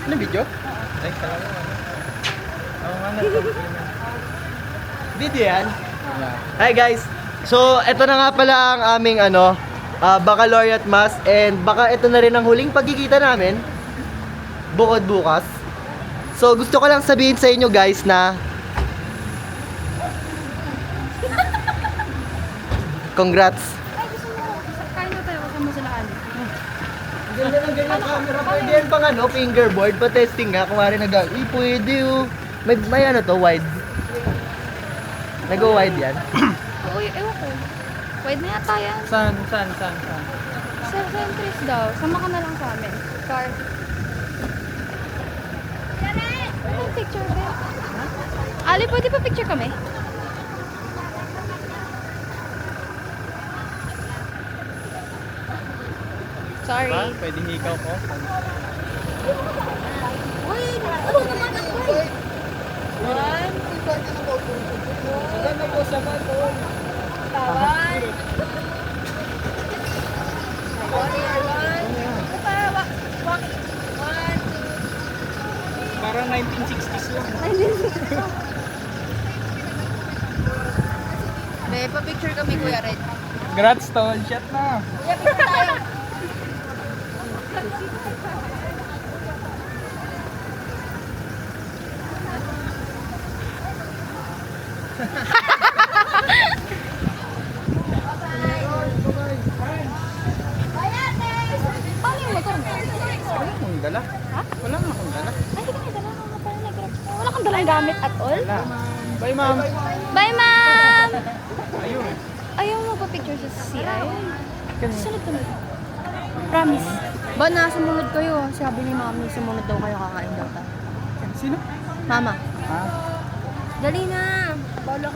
Ano video? Ay, salamat. Oo nga, video yan? Hi guys! So, ito na nga pala ang aming baccalaureate mass, and baka ito na rin ang huling pagkikita namin bukod bukas. So, gusto ko lang sabihin sa inyo guys na congrats! Ay, gusto mo, kain na tayo kasama sila Ali. Ganda ng ganyan camera. Pwede yan pang fingerboard, pa-testing nga. Kung wari pwede oh. May wide. Nag-wide yan. Uy, ewan ko. Wide na yata yan. Saan? Sa Centris daw. Sama ka na lang sa amin. Car. Ano picture ba? Ali, pwede pa picture kami? Sorry. Pwede hikaw ko. Uy, ano naman ako eh? One. Maganda po sa bato. Tawan. Parang 1960s lang. May pa-picture kami, Kuya Red. Congrats, tall shot na. Kuya, picture tayo. Paano yung motor mo? Wala akong dala. Ha? Wala akong dala. Ay, hindi ka may dala ka pala nag-grab. Wala kang dalang gamit at all? Wala. Bye, ma'am. Bye, ma'am! Ayun. Ayaw mo pa picture sa CI? Sunod-tunod. Promise. Ba na, sumunod kayo. Sabi ni mami, sumunod daw kayo, kakain daw tayo. Sino? Mama. Ha? Dali na. Bala